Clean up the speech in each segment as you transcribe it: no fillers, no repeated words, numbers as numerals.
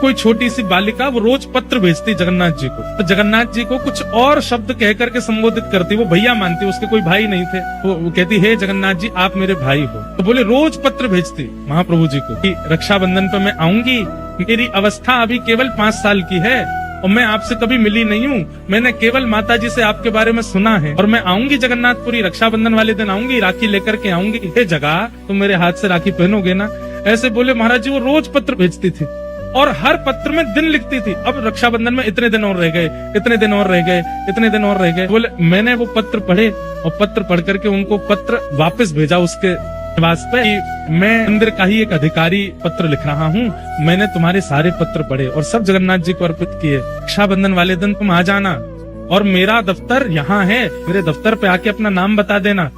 कोई छोटी सी बालिका वो रोज पत्र भेजती जगन्नाथ जी को, तो जगन्नाथ जी को कुछ और शब्द कह करके संबोधित करती, वो भैया मानती, उसके कोई भाई नहीं थे, वो कहती हे जगन्नाथ जी आप मेरे भाई हो। तो बोले रोज पत्र भेजती महाप्रभु जी को कि रक्षाबंधन पे मैं आऊंगी, मेरी अवस्था अभी केवल 5 साल की है और मैं आपसे कभी मिली नहीं हूँ, मैंने केवल माता जी से आपके बारे में सुना है और मैं आऊंगी जगन्नाथपुरी, रक्षाबंधन वाले दिन आऊंगी, राखी लेकर के आऊंगी, हे जगह तुम मेरे हाथ से राखी पहनोगे ना। ऐसे बोले महाराज जी। वो रोज पत्र भेजती थी और हर पत्र में दिन लिखती थी, अब रक्षाबंधन में इतने दिन और रह गए, इतने दिन और रह गए, इतने दिन और रह गए। बोले मैंने वो पत्र पढ़े और पत्र पढ़ करके उनको पत्र वापस भेजा उसके निवास पे कि मैं मंदिर का ही एक अधिकारी पत्र लिख रहा हूँ, मैंने तुम्हारे सारे पत्र पढ़े और सब जगन्नाथ जी को अर्पित किए, रक्षाबंधन वाले दिन तुम आ जाना और मेरा दफ्तर यहाँ है, मेरे दफ्तर पे आके अपना नाम बता देना,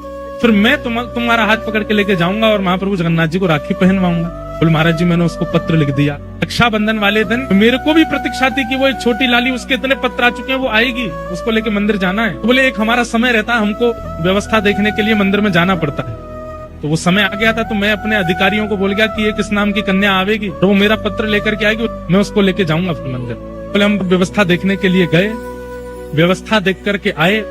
फिर मैं तुम्हारा हाथ पकड़ के लेके जाऊंगा और महाप्रभु जगन्नाथ जी को राखी पहनवाऊंगा। बोले महाराज जी मैंने उसको पत्र लिख दिया। रक्षाबंधन वाले दिन मेरे को भी प्रतीक्षा थी कि वो एक छोटी लाली, उसके इतने पत्र आ चुके हैं, वो आएगी, उसको लेके मंदिर जाना है। तो बोले एक हमारा समय रहता है, हमको व्यवस्था देखने के लिए मंदिर में जाना पड़ता है, तो वो समय आ गया था, तो मैं अपने अधिकारियों को बोल गया कि एक इस नाम की कन्या आवेगी तो वो मेरा पत्र लेकर के आएगी, मैं उसको लेके जाऊंगा फिर मंदिर। बोले हम व्यवस्था देखने के लिए गए, व्यवस्था देख करके आए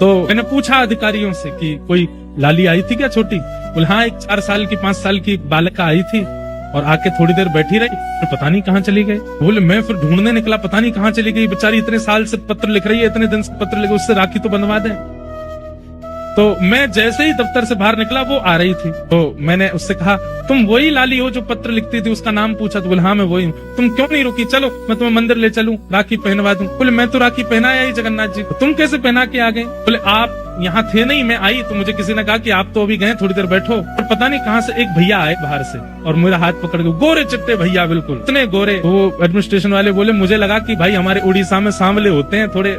तो मैंने पूछा अधिकारियों से कि कोई लाली आई थी क्या छोटी? बोले हाँ एक 4 साल की 5 साल की बालिका आई थी और आके थोड़ी देर बैठी रही, फिर पता नहीं कहाँ चली गई। बोले मैं फिर ढूंढने निकला, पता नहीं कहाँ चली गई बेचारी, इतने साल से पत्र लिख रही है, इतने दिन से पत्र लिख, उससे राखी तो बंधवा दे। तो मैं जैसे ही दफ्तर से बाहर निकला वो आ रही थी, तो मैंने उससे कहा तुम वही लाली हो जो पत्र लिखती थी? उसका नाम पूछा तो बोले हाँ मैं वही हूँ। तुम क्यों नहीं रुकी, चलो मैं तुम्हें मंदिर ले चलूं, राखी पहनवा दूं। बोले मैं तो राखी पहनाया ही जगन्नाथ जी को, तुम कैसे पहना के आ गए? बोले आप यहाँ थे नहीं, मैं आई तो मुझे किसी ने कहा कि आप तो अभी गए, थोड़ी देर बैठो। और पता नहीं कहाँ से एक भैया आए बाहर से और मेरा हाथ पकड़ के, गोरे चिट्टे भैया बिल्कुल इतने गोरे। वो एडमिनिस्ट्रेशन वाले बोले मुझे लगा कि भाई हमारे उड़ीसा में सांवले होते हैं थोड़े,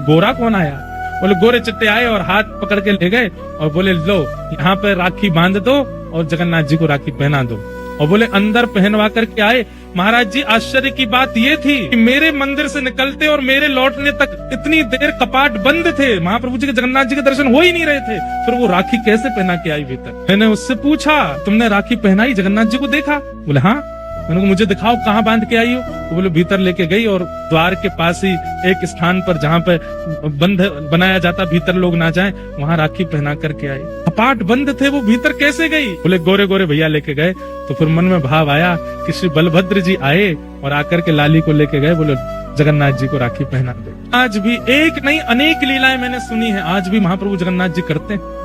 गोरा कौन आया? बोले गोरे चिट्टे आए और हाथ पकड़ के ले गए और बोले लो यहाँ पे राखी बांध दो और जगन्नाथ जी को राखी पहना दो। और बोले अंदर पहनवा करके आए। महाराज जी आश्चर्य की बात ये थी कि मेरे मंदिर से निकलते और मेरे लौटने तक इतनी देर कपाट बंद थे, महाप्रभु जी के जगन्नाथ जी के दर्शन हो ही नहीं रहे थे, फिर वो राखी कैसे पहना के आई भीतर? मैंने उससे पूछा तुमने राखी पहनाई, जगन्नाथ जी को देखा? बोले हाँ। मैंने कहा मुझे दिखाओ कहाँ बांध के आई हो? तो बोले भीतर लेके गई और द्वार के पास ही एक स्थान पर जहाँ पे बंद बनाया जाता भीतर लोग ना जाएं, वहाँ राखी पहना करके आई। कपाट बंद थे, वो भीतर कैसे गई? बोले गोरे गोरे भैया लेके गए। तो फिर मन में भाव आया कि श्री बलभद्र जी आए और आकर के लाली को लेके गए, बोले जगन्नाथ जी को राखी पहना दे। आज भी एक नहीं अनेक लीलाएं मैंने सुनी है, आज भी महाप्रभु जगन्नाथ जी करते हैं।